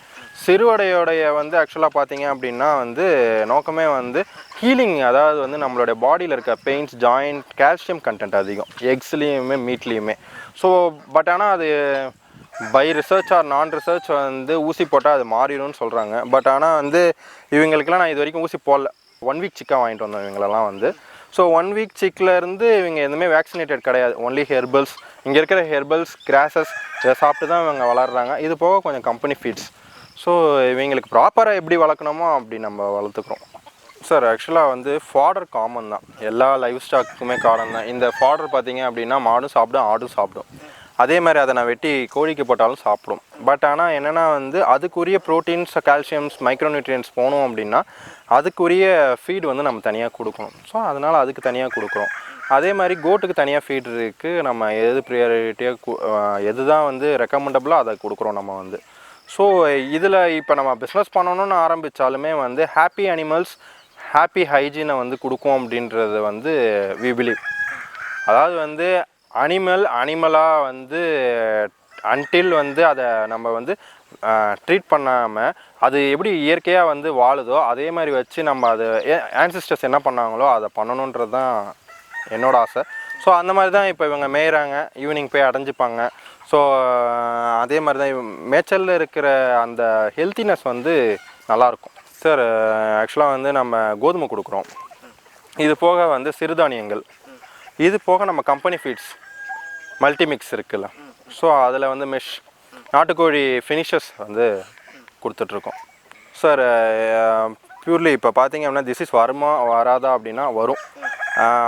சிறுவடையோடைய வந்து ஆக்சுவலாக பார்த்தீங்க அப்படின்னா வந்து நோக்கமே வந்து ஹீலிங். அதாவது வந்து நம்மளுடைய பாடியில் இருக்க பெயின்ஸ் ஜாயிண்ட் கால்சியம் கண்டென்ட் அதிகம் எக்ஸ்லேயுமே மீட்லேயுமே. ஸோ பட் ஆனால் அது பை ரிசர்ச் ஆர் நான் ரிசர்ச் வந்து ஊசி போட்டால் அது மாறிடும்னு சொல்கிறாங்க. பட் ஆனால் வந்து இவங்களுக்கெல்லாம் நான் இது வரைக்கும் ஊசி போடல. 1 week சிக்காக வாங்கிட்டு வந்தோம் இவங்களெல்லாம் வந்து. ஸோ 1 week சிக்கிலேருந்து இவங்க எதுவுமே வேக்சினேட்டட் கிடையாது. ஒன்லி ஹெர்பல்ஸ், இங்கே இருக்கிற ஹெர்பல்ஸ் கிராசஸ் இதை சாப்பிட்டு தான் இவங்க வளர்கிறாங்க. இது போக கொஞ்சம் கம்பெனி ஃபீட்ஸ். ஸோ இவங்களுக்கு ப்ராப்பராக எப்படி வளர்க்கணுமோ அப்படி நம்ம வளர்த்துக்கிறோம். சார் ஆக்சுவலாக வந்து ஃபாடர் காமன் தான், எல்லா லைஃப் ஸ்டாக்குமே காமன் தான். இந்த ஃபாடர் பார்த்திங்க அப்படின்னா மாடும் சாப்பிடும் ஆடும் சாப்பிடும். அதே மாதிரி அதை நான் வெட்டி கோழிக்கு போட்டாலும் சாப்பிடும். பட் ஆனால் என்னென்னா வந்து அதுக்குரிய ப்ரோட்டீன்ஸ் கால்சியம்ஸ் மைக்ரோநியூட்ரியன்ஸ் போகணும் அப்படின்னா அதுக்குரிய ஃபீடு வந்து நம்ம தனியாக கொடுக்கணும். ஸோ அதனால் அதுக்கு தனியாக கொடுக்குறோம். அதே மாதிரி கோட்டுக்கு தனியாக ஃபீட் இருக்குது. நம்ம எது ப்ரியாரிட்டியாக எது தான் வந்து ரெக்கமெண்டபுளாக அதை கொடுக்குறோம் நம்ம வந்து. ஸோ இதில் இப்போ நம்ம பிஸ்னஸ் பண்ணணும்னு ஆரம்பித்தாலுமே வந்து ஹாப்பி அனிமல்ஸ் ஹாப்பி ஹைஜீனை வந்து கொடுக்கும் அப்படின்றது வந்து வி பிலீவ். அதாவது வந்து அனிமலாக வந்து அன்டில் வந்து அதை நம்ம வந்து ட்ரீட் பண்ணாமல் அது எப்படி இயற்கையாக வந்து வாழுதோ அதே மாதிரி வச்சு நம்ம அது ஆன்சிஸ்டர்ஸ் என்ன பண்ணாங்களோ அதை பண்ணணுன்றது தான் என்னோட ஆசை. ஸோ அந்த மாதிரி தான் இப்போ இவங்க மேய்கிறாங்க, ஈவினிங் போய் அடைஞ்சிப்பாங்க. ஸோ அதே மாதிரி தான் மேய்ச்சலில் இருக்கிற அந்த ஹெல்த்தினஸ் வந்து நல்லாயிருக்கும். சார் ஆக்சுவலாக வந்து நம்ம கோதுமை கொடுக்குறோம். இது போக வந்து சிறுதானியங்கள், இது போக நம்ம கம்பெனி ஃபீட்ஸ் மல்டிமிக்ஸ் இருக்குல்ல, ஸோ அதில் வந்து மெஷ் நாட்டுக்கோழி ஃபினிஷஸ் வந்து கொடுத்துட்ருக்கோம். சார் பியூர்லி இப்போ பார்த்தீங்க அப்படின்னா திஸ் வருமா வராதா அப்படின்னா வரும்,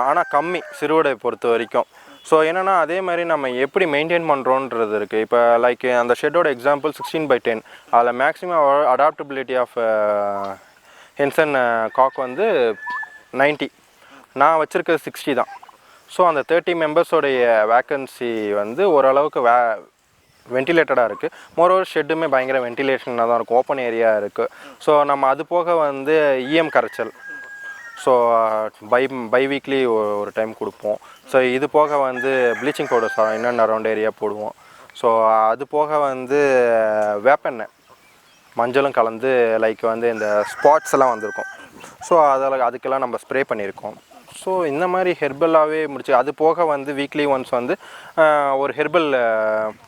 ஆனால் கம்மி சிறுவடை பொறுத்த வரைக்கும். ஸோ என்னென்னா அதே மாதிரி நம்ம எப்படி மெயின்டைன் பண்ணுறோன்றது இருக்குது. இப்போ லைக் அந்த ஷெட்டோட எக்ஸாம்பிள் 16/10, அதில் மேக்ஸிமம் அடாப்டபிலிட்டி ஆஃப் ஹென்சன் காக் வந்து 90, நான் வச்சுருக்கிறது 60 தான். ஸோ அந்த 30 மெம்பர்ஸோடைய வேக்கன்சி வந்து ஓரளவுக்கு வென்டிலேட்டடாக இருக்குது. மோரோவர் ஷெட்டுமே பயங்கர வென்டிலேஷனாக தான் இருக்கும், ஓப்பன் ஏரியா இருக்குது. ஸோ நம்ம அது போக வந்து இஎம் கரைச்சல், ஸோ பை வீக்லி ஒரு டைம் கொடுப்போம். ஸோ இது போக வந்து ப்ளீச்சிங் பவுடர்ஸ் இன்னும் அரௌண்ட் ஏரியா போடுவோம். ஸோ அது போக வந்து வேப்பெண்ணெய் மஞ்சளும் கலந்து லைக் வந்து இந்த ஸ்பாட்ஸ் எல்லாம் வந்திருக்கும். ஸோ அதுக்கெல்லாம் நம்ம ஸ்ப்ரே பண்ணியிருக்கோம். ஸோ இந்த மாதிரி ஹெர்பலாகவே முடிச்சு, அது போக வந்து வீக்லி ஒன்ஸ் வந்து ஒரு ஹெர்பல்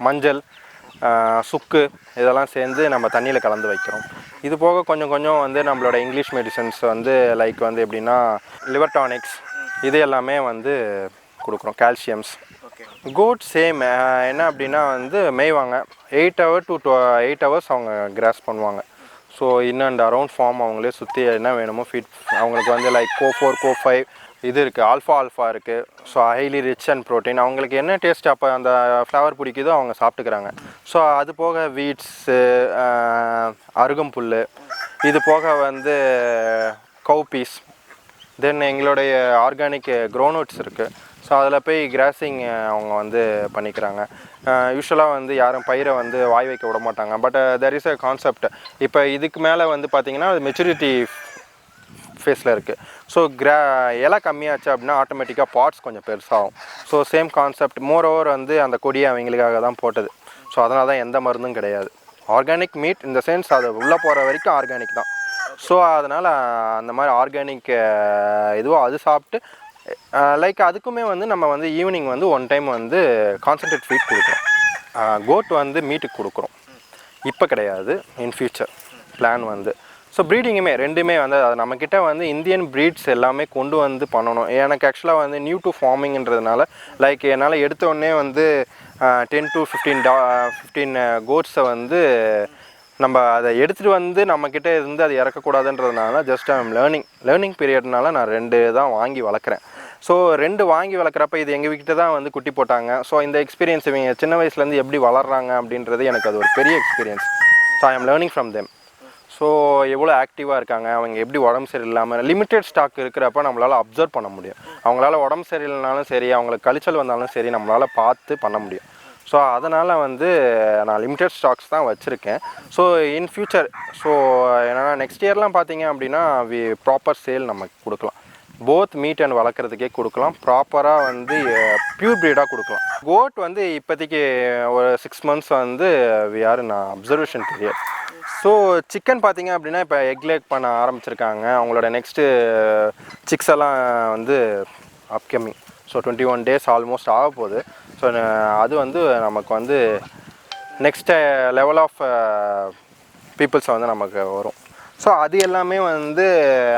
மஞ்சள், சுக்கு இதெல்லாம் சேர்ந்து நம்ம தண்ணியில் கலந்து வைக்கிறோம். இது போக கொஞ்சம் கொஞ்சம் வந்து நம்மளோட இங்கிலீஷ் மெடிசன்ஸ் வந்து லைக் வந்து எப்படின்னா லிவர் டானிக்ஸ் இது எல்லாமே வந்து கொடுக்குறோம், கால்சியம்ஸ். கோட் சேம் என்ன அப்படின்னா வந்து மேய்வாங்க 8 hours to 8 hours அவங்க கிராஸ் பண்ணுவாங்க. So in and around farm அவங்களே சுற்றி என்ன வேணுமோ ஃபீட் அவங்களுக்கு வந்து லைக் CO4 CO5 இது இருக்குது, ஆல்ஃபா இருக்குது. So highly rich and protein அவங்களுக்கு என்ன டேஸ்ட் அப்போ அந்த ஃப்ளவர் பிடிக்குதோ அவங்க சாப்பிட்டுக்கிறாங்க. ஸோ அது போக வீட்ஸு, அருகம்புல், இது போக வந்து கவுபீஸ், தென் எங்களுடைய ஆர்கானிக் க்ரோனோட்ஸ் இருக்குது. ஸோ அதில் போய் கிராசிங் அவங்க வந்து பண்ணிக்கிறாங்க. யூஸ்வலாக வந்து யாரும் பயிரை வந்து வாய் வைக்க விட மாட்டாங்க. But there is a concept. இப்போ இதுக்கு மேலே வந்து பார்த்திங்கன்னா மெச்சூரிட்டி ஃபேஸில் இருக்குது. ஸோ இலை கம்மியாச்சு அப்படின்னா ஆட்டோமேட்டிக்காக பார்ட்ஸ் கொஞ்சம் பெருசாகும். So same concept. Moreover வந்து அந்த கொடியை அவங்களுக்காக தான் போட்டது. ஸோ அதனால தான் எந்த மருந்தும் கிடையாது. ஆர்கானிக் மீட் இந்த சென்ஸ் அது உள்ளே போகிற வரைக்கும் ஆர்கானிக் தான். ஸோ அதனால் அந்த மாதிரி ஆர்கானிக் இதுவோ அது சாப்பிட்டு லைக் அதுக்குமே வந்து நம்ம வந்து ஈவினிங் வந்து ஒன் டைம் வந்து கான்சன்ட்ரேட் ஃபீட் கொடுக்குறோம். கோட் வந்து மீட்டுக்கு கொடுக்குறோம், இப்போ கிடையாது, இன் ஃபியூச்சர் பிளான் வந்து. ஸோ ப்ரீடிங்குமே ரெண்டுமே வந்து அது நம்மக்கிட்ட வந்து இந்தியன் ப்ரீட்ஸ் எல்லாமே கொண்டு வந்து பண்ணணும். எனக்கு ஆக்சுவலாக வந்து நியூ டு ஃபார்மிங்கிறதுனால லைக் என்னால் எடுத்தோடனே வந்து 10 to 15 கோட்ஸை வந்து நம்ம அதை எடுத்துகிட்டு வந்து நம்மக்கிட்ட இருந்து அது இறக்கக்கூடாதுன்றதுனால ஜஸ்ட் ஐம் லேர்னிங் பீரியட்னால நான் 2 தான் வாங்கி வளர்க்குறேன். ஸோ 2 வாங்கி வளர்க்குறப்ப இது எங்கள் வீக்கிட்ட தான் வந்து குட்டி போட்டாங்க. ஸோ இந்த எக்ஸ்பீரியன்ஸ் இவங்க சின்ன வயசுலேருந்து எப்படி வளர்கிறாங்க அப்படின்றது எனக்கு அது ஒரு பெரிய experience. So I am learning from them. So எவ்வளோ ஆக்டிவாக இருக்காங்க, அவங்க எப்படி உடம்பு சரியில்லாமல் லிமிட்டட் ஸ்டாக் இருக்கிறப்ப நம்மளால் அப்சர்வ் பண்ண முடியும். அவங்களால உடம்பு சரியில்லைனாலும் சரி, அவங்களுக்கு கழிச்சல் வந்தாலும் சரி, நம்மளால் பார்த்து பண்ண முடியும். ஸோ அதனால் வந்து நான் லிமிட்டட் ஸ்டாக்ஸ் தான் வச்சுருக்கேன். ஸோ இன் ஃபியூச்சர் ஸோ என்னென்னா நெக்ஸ்ட் இயர்லாம் பார்த்தீங்க அப்படின்னா ப்ராப்பர் சேல் நமக்கு கொடுக்கலாம். போத் மீட் அண்ட் வளர்க்குறதுக்கே கொடுக்கலாம், ப்ராப்பராக வந்து பியூர் ப்ரீடாக கொடுக்கலாம். கோட் வந்து இப்போதைக்கு ஒரு 6 months வந்து we are in observation period. So chicken பார்த்தீங்க அப்படின்னா இப்போ எக் பண்ண ஆரம்பிச்சிருக்காங்க. அவங்களோட நெக்ஸ்ட்டு சிக்ஸ் எல்லாம் வந்து அப்கமிங். ஸோ 21 days ஆல்மோஸ்ட் ஆக போகுது. ஸோ அது வந்து நமக்கு வந்து நெக்ஸ்ட் லெவல் ஆஃப் பீப்புள்ஸை வந்து நமக்கு வரும். ஸோ அது எல்லாமே வந்து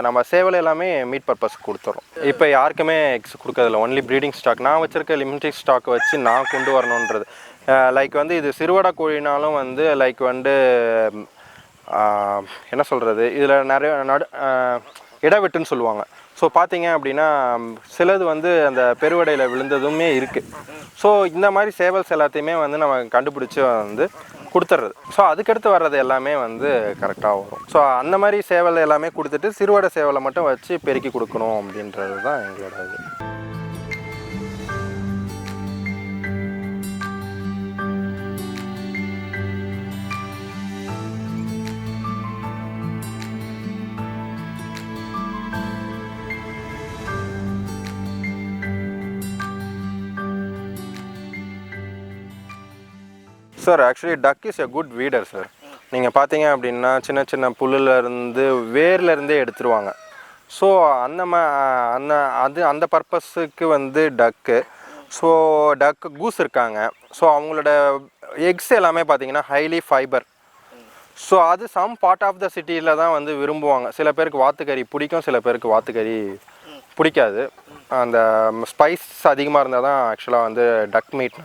நம்ம சேவல் எல்லாமே மீட் பர்பஸ் கொடுத்துறோம். இப்போ யாருக்குமே எக்ஸ் கொடுக்கறதில்ல, ஒன்லி ப்ரீடிங் ஸ்டாக். நான் வச்சுருக்க லிமிட்டட் ஸ்டாக் வச்சு நான் கொண்டு வரணுன்றது. லைக் வந்து இது சிறுவடை கோழினாலும் வந்து லைக் வந்து என்ன சொல்கிறது, இதில் நிறைய இடவெட்டுன்னு சொல்லுவாங்க. ஸோ பார்த்தீங்க அப்படின்னா சிலது வந்து அந்த பெருவடையில் விழுந்ததுமே இருக்குது. ஸோ இந்த மாதிரி சேவல்ஸ் எல்லாத்தையுமே வந்து நம்ம கண்டுபிடிச்சி வந்து கொடுத்துட்றது. ஸோ அதுக்கடுத்து வர்றது எல்லாமே வந்து கரெக்டாக வரும். ஸோ அந்த மாதிரி சேவல் எல்லாமே கொடுத்துட்டு சிறுவடை சேவலை மட்டும் வச்சு பெருக்கி கொடுக்கணும் அப்படின்றது தான் எங்களோட இது. Sir actually duck is a good weeder sir. நீங்கள் பார்த்தீங்க அப்படின்னா சின்ன சின்ன புல்லுலேருந்து வேர்லேருந்தே எடுத்துருவாங்க. ஸோ அந்த பர்பஸுக்கு வந்து டக்கு. ஸோ டக்கு கூஸ் இருக்காங்க. ஸோ அவங்களோட எக்ஸ் எல்லாமே பார்த்தீங்கன்னா ஹைலி ஃபைபர். ஸோ அது சம் பார்ட் ஆஃப் த சிட்டியில் தான் வந்து விரும்புவாங்க. சில பேருக்கு வாத்துக்கறி பிடிக்கும், சில பேருக்கு வாத்துக்கறி பிடிக்காது. அந்த ஸ்பைஸ் அதிகமாக இருந்தால் தான் ஆக்சுவலாக வந்து டக் மீட்.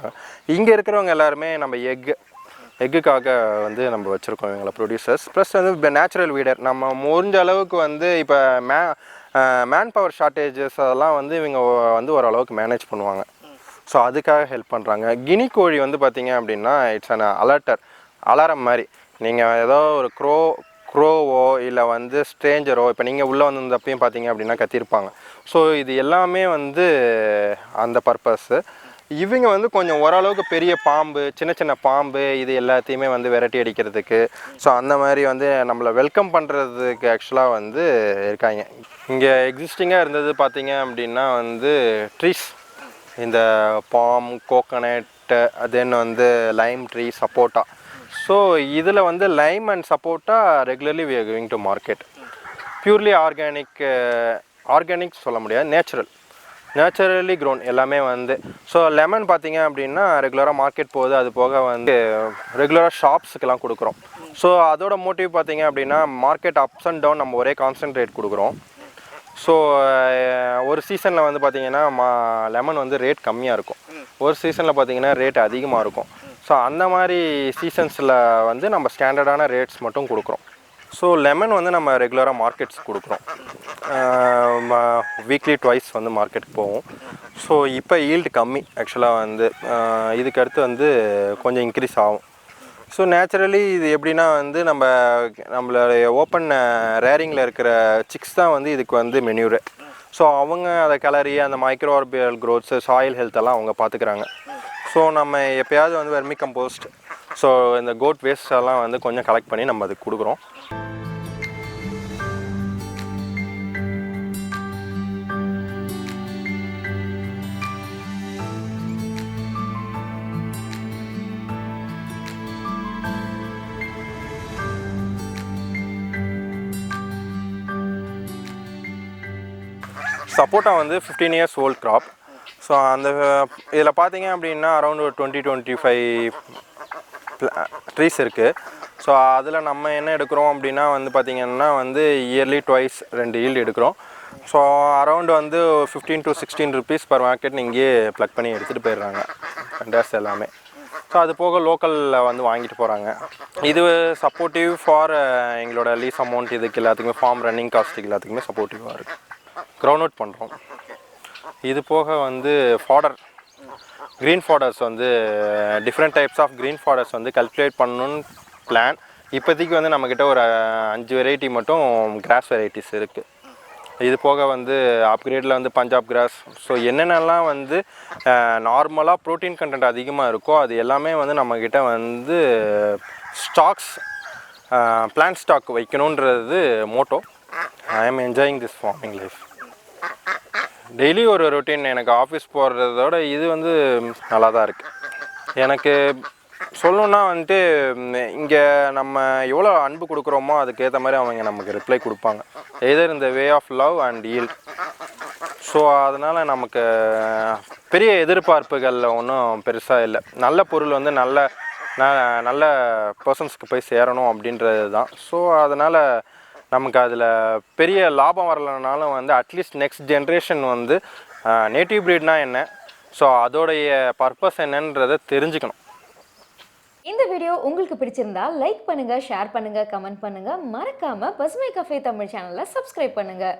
இங்கே இருக்கிறவங்க எல்லாருமே நம்ம எக்குக்காக வந்து நம்ம வச்சுருக்கோம் இவங்களை ப்ரொடியூசர்ஸ். ப்ளஸ் வந்து நேச்சுரல் வீடர். நம்ம முடிஞ்ச அளவுக்கு வந்து இப்போ மேன் பவர் ஷார்ட்டேஜஸ் அதெல்லாம் வந்து இவங்க வந்து ஓரளவுக்கு மேனேஜ் பண்ணுவாங்க. ஸோ அதுக்காக ஹெல்ப் பண்ணுறாங்க. கினி கோழி வந்து பார்த்திங்க அப்படின்னா இட்ஸ் அன் அலாரம் மாதிரி. நீங்கள் ஏதோ ஒரு க்ரோவோ இல்லை வந்து ஸ்ட்ரேஞ்சரோ இப்போ நீங்கள் உள்ளே வந்திருந்தப்பையும் பார்த்தீங்க அப்படின்னா கத்திருப்பாங்க. ஸோ இது எல்லாமே வந்து அந்த பர்பஸ்ஸு. இவங்க வந்து கொஞ்சம் ஓரளவுக்கு பெரிய பாம்பு, சின்ன சின்ன பாம்பு இது எல்லாத்தையுமே வந்து விரட்டி அடிக்கிறதுக்கு, ஸோ அந்த மாதிரி வந்து நம்மளை வெல்கம் பண்ணுறதுக்கு ஆக்சுவலாக வந்து இருக்காங்க. இங்கே எக்ஸிஸ்டிங்காக இருந்தது பார்த்தீங்க அப்படின்னா வந்து ட்ரீஸ், இந்த பாம், கோகனட்டு, தென் வந்து லைம் ட்ரீ, சப்போட்டா. ஸோ இதில் வந்து லைம் அண்ட் சப்போட்டா regularly we are going to market. Purely organic organic சொல்ல முடியாது, நேச்சுரலி க்ரோன் எல்லாமே வந்து. ஸோ லெமன் பார்த்தீங்க அப்படின்னா ரெகுலராக மார்க்கெட் போகுது, அது போக வந்து ரெகுலராக ஷாப்ஸுக்கெல்லாம் கொடுக்குறோம். ஸோ அதோட மோட்டிவ் பார்த்தீங்க அப்படின்னா மார்க்கெட் அப்ஸ் அண்ட் டவுன் நம்ம ஒரே கான்ஸ்டன்ட் ரேட் கொடுக்குறோம். ஸோ ஒரு சீசனில் வந்து பார்த்திங்கன்னா லெமன் வந்து ரேட் கம்மியாக இருக்கும், ஒரு சீசனில் பார்த்திங்கன்னா ரேட் அதிகமாக இருக்கும். ஸோ அந்த மாதிரி சீசன்ஸில் வந்து நம்ம ஸ்டாண்டர்டான ரேட்ஸ் மட்டும் கொடுக்குறோம். ஸோ லெமன் வந்து நம்ம ரெகுலராக மார்க்கெட்ஸ் கொடுக்குறோம், வீக்லி ட்வைஸ் வந்து மார்க்கெட்டுக்கு போவோம். ஸோ இப்போ ஈல்டு கம்மி ஆக்சுவலாக வந்து, இதுக்கு அடுத்து வந்து கொஞ்சம் இன்க்ரீஸ் ஆகும். ஸோ நேச்சுரலி இது எப்படின்னா வந்து நம்மளுடைய ஓப்பன் ரேரிங்கில் இருக்கிற சிக்ஸ் தான் வந்து இதுக்கு வந்து மென்யூரு. ஸோ அவங்க அதை கிளறி அந்த மைக்ரோஆர்பியல் க்ரோத்ஸு, சாயில் ஹெல்த் எல்லாம் அவங்க பார்த்துக்கிறாங்க. ஸோ நம்ம எப்போயாவது வந்து வெர்மி கம்போஸ்ட், ஸோ இந்த கோட் வேஸ்ட் எல்லாம் வந்து கொஞ்சம் கலெக்ட் பண்ணி நம்ம அதுக்கு கொடுக்குறோம். சப்போட்டா வந்து 15 இயர்ஸ் ஓல்ட் க்ராப். ஸோ அந்த இதில் பார்த்தீங்க அப்படின்னா அரௌண்ட் ஒரு 20-25 ட்ரீஸ் இருக்குது. ஸோ அதில் நம்ம என்ன எடுக்கிறோம் அப்படின்னா வந்து பார்த்திங்கன்னா வந்து இயர்லி ட்வைஸ் 2 ஈல்டு எடுக்கிறோம். ஸோ அரௌண்ட் வந்து 15 to 16 rupees பர் மார்க்கெட் இங்கேயே ப்ளக் பண்ணி எடுத்துகிட்டு போயிடுறாங்க வெண்டர்ஸ் எல்லாமே. ஸோ அது போக லோக்கலில் வந்து வாங்கிட்டு போகிறாங்க. இது சப்போர்ட்டிவ் ஃபார் எங்களோட லீஸ் அமௌண்ட், இதுக்கு எல்லாத்துக்குமே ஃபார்ம் ரன்னிங் காஸ்ட்டுக்கு எல்லாத்துக்குமே சப்போர்ட்டிவாக இருக்குது. க்ரௌண்ட் அவுட் பண்ணுறோம். இது போக வந்து ஃபாடர், க்ரீன் ஃபாடர்ஸ் வந்து டிஃப்ரெண்ட் டைப்ஸ் ஆஃப் க்ரீன் ஃபாடர்ஸ் வந்து கல்டிவேட் பண்ணணுன்னு பிளான். இப்போதைக்கு வந்து நம்மக்கிட்ட ஒரு 5 வெரைட்டி மட்டும் கிராஸ் வெரைட்டிஸ் இருக்குது. இது போக வந்து அப்கிரேடில் வந்து பஞ்சாப் கிராஸ். ஸோ என்னென்னலாம் வந்து நார்மலாக ப்ரோட்டீன் கண்டென்ட் அதிகமாக இருக்கோ அது எல்லாமே வந்து நம்மக்கிட்ட வந்து ஸ்டாக்ஸ், பிளான்ட் ஸ்டாக் வைக்கணுன்றது motto. I am enjoying this farming life. Daily ஒரு ரொட்டீன், எனக்கு ஆஃபீஸ் போகிறதோட இது வந்து நல்லா தான் இருக்குது. எனக்கு சொல்லணுன்னா வந்துட்டு இங்கே நம்ம எவ்வளோ அன்பு கொடுக்குறோமோ அதுக்கேற்ற மாதிரி அவங்க நமக்கு ரிப்ளை கொடுப்பாங்க, எதர் இந்த way of love and yield. So அதனால் நமக்கு பெரிய எதிர்பார்ப்புகள் ஒன்றும் பெருசாக இல்லை. நல்ல பொருள் வந்து நல்ல பர்சன்ஸ்க்கு போய் சேரணும் அப்படின்றது தான். ஸோ அதனால் நமக்கு அதில் பெரிய லாபம் வரலைனாலும் வந்து அட்லீஸ்ட் நெக்ஸ்ட் ஜென்ரேஷன் வந்து நேட்டிவ் ப்ரீட்னா என்ன, ஸோ அதோடைய பர்பஸ் என்னன்றதை தெரிஞ்சுக்கணும். இந்த வீடியோ உங்களுக்கு பிடிச்சிருந்தா லைக் பண்ணுங்க, ஷேர் பண்ணுங்க, கமெண்ட் பண்ணுங்க. மறக்காம பசுமை கஃபே தமிழ் சேனலை சப்ஸ்கிரைப் பண்ணுங்க.